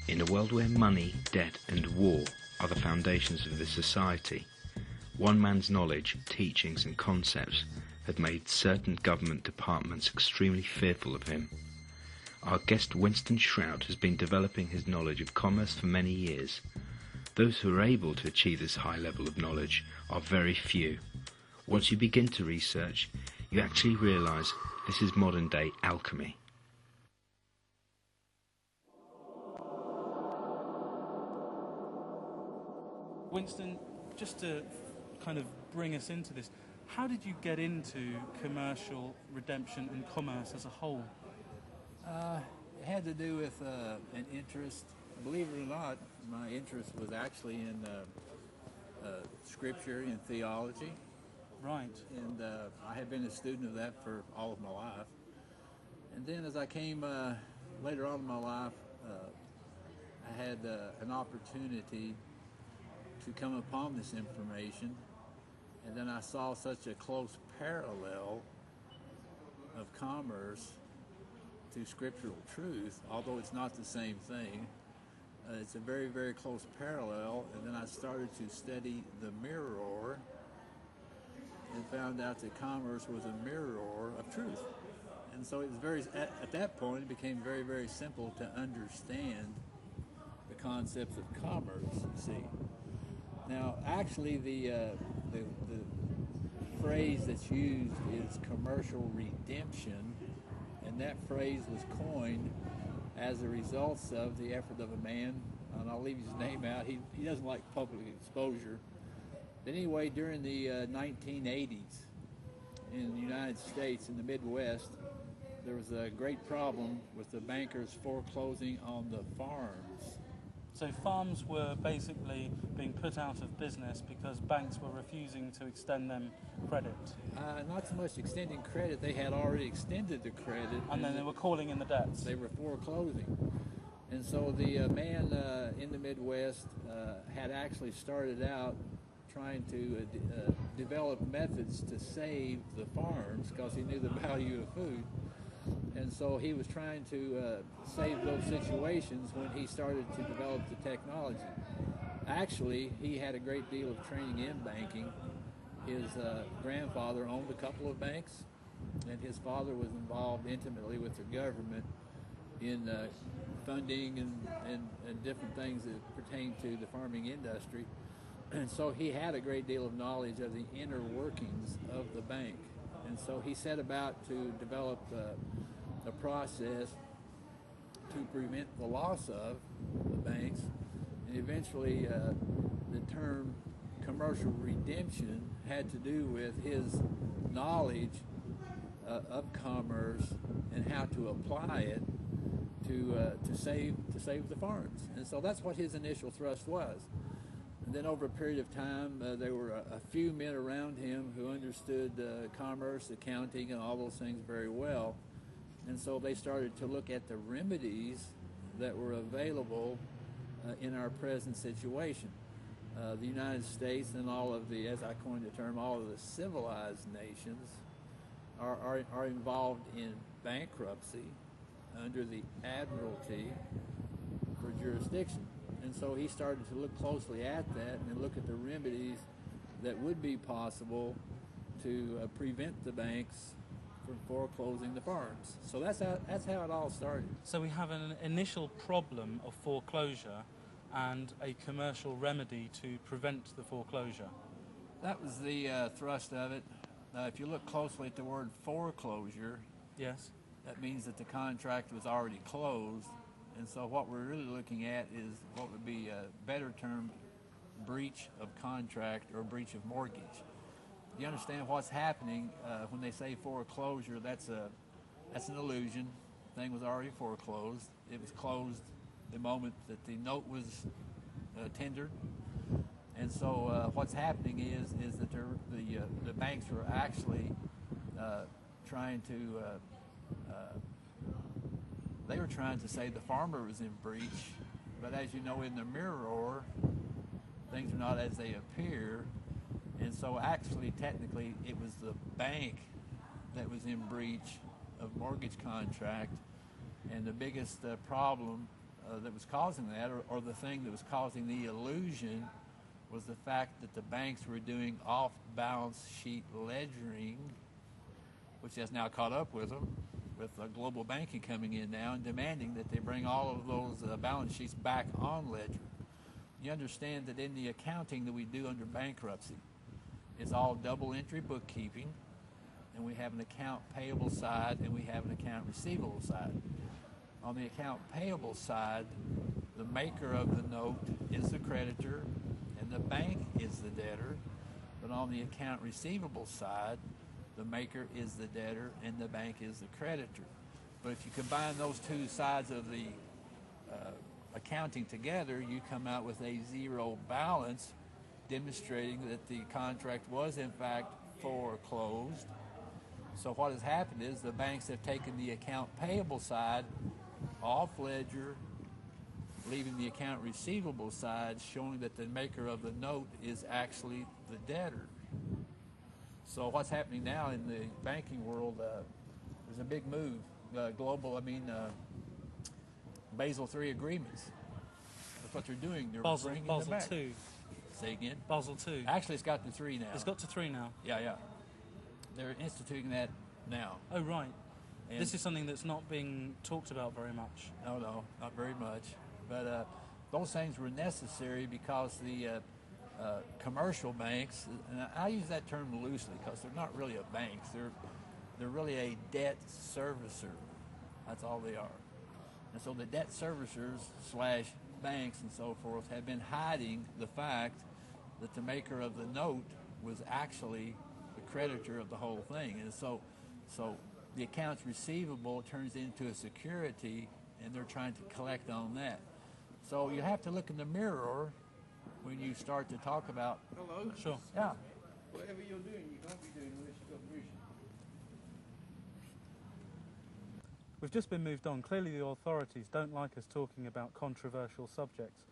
In a world where money, debt and war are the foundations of this society, one man's knowledge, teachings and concepts had made certain government departments extremely fearful of him. Our guest Winston Shrout has been developing his knowledge of commerce for many years. Those who are able to achieve this high level of knowledge are very few. Once you begin to research, you actually realise this is modern day alchemy. Winston, just to kind of bring us into this, how did you get into commercial redemption and commerce as a whole? It had to do with an interest. Believe it or not, my interest was actually in scripture and theology. Right. And I had been a student of that for all of my life. And then as I came later on in my life, I had an opportunity to come upon this information, and then I saw such a close parallel of commerce to scriptural truth, although it's not the same thing. It's a very, very close parallel, and then I started to study the mirror and found out that commerce was a mirror of truth. And so it was very, at that point, it became very, very simple to understand the concepts of commerce, you see. Now, actually, the phrase that's used is commercial redemption, and that phrase was coined as a result of the effort of a man, and I'll leave his name out. He doesn't like public exposure. But anyway, during the 1980s in the United States, in the Midwest, there was a great problem with the bankers foreclosing on the farms. So farms were basically being put out of business because banks were refusing to extend them credit. Not so much extending credit, they had already extended the credit. And then they were calling in the debts. They were foreclosing. And so the man in the Midwest had actually started out trying to develop methods to save the farms because he knew the value of food. And so he was trying to save those situations when he started to develop the technology. Actually, he had a great deal of training in banking. His grandfather owned a couple of banks, and his father was involved intimately with the government in funding and different things that pertain to the farming industry. And so he had a great deal of knowledge of the inner workings of the bank. And so he set about to develop a process to prevent the loss of the banks. And eventually the term commercial redemption had to do with his knowledge of commerce and how to apply it to save the farms. And so that's what his initial thrust was. And then over a period of time, there were a few men around him who understood commerce, accounting, and all those things very well. And so they started to look at the remedies that were available in our present situation. The United States and all of the, as I coined the term, all of the civilized nations are involved in bankruptcy under the admiralty for jurisdiction. And so he started to look closely at that and look at the remedies that would be possible to prevent the banks from foreclosing the farms. So that's how it all started. So we have an initial problem of foreclosure and a commercial remedy to prevent the foreclosure. That was the thrust of it. If you look closely at the word foreclosure, yes, that means that the contract was already closed. And so what we're really looking at is what would be a better term, breach of contract or breach of mortgage. You understand what's happening when they say foreclosure? That's an illusion. The thing was already foreclosed. It was closed the moment that the note was tendered. And so what's happening is that the banks were actually trying to they were trying to say the farmer was in breach, but as you know, in the mirror, things are not as they appear, and so actually, technically, it was the bank that was in breach of mortgage contract, and the biggest problem that was causing that, or the thing that was causing the illusion, was the fact that the banks were doing off-balance sheet ledgering, which has now caught up with them, with global banking coming in now and demanding that they bring all of those balance sheets back on ledger. You understand that in the accounting that we do under bankruptcy, it's all double entry bookkeeping, and we have an account payable side and we have an account receivable side. On the account payable side, the maker of the note is the creditor and the bank is the debtor, but on the account receivable side, the maker is the debtor and the bank is the creditor. But if you combine those two sides of the accounting together, you come out with a zero balance, demonstrating that the contract was in fact foreclosed. So what has happened is the banks have taken the account payable side off ledger, leaving the account receivable side showing that the maker of the note is actually the debtor. So what's happening now in the banking world, there's a big move, Basel III agreements. That's what they're doing. They're bringing them back. Basel II. Say again? Basel II. Actually, it's got to 3 now. It's got to 3 now. Yeah. They're instituting that now. Oh, right. And this is something that's not being talked about very much. No, not very much. But those things were necessary because the commercial banks, and I use that term loosely because they're not really a bank. They're really a debt servicer. That's all they are. And so the debt servicers / banks and so forth have been hiding the fact that the maker of the note was actually the creditor of the whole thing. And so the accounts receivable turns into a security, and they're trying to collect on that. So you have to look in the mirror when you start to talk about... Hello? Sure. Yeah. Whatever you're doing, you can't be doing unless you've got permission. We've just been moved on. Clearly the authorities don't like us talking about controversial subjects.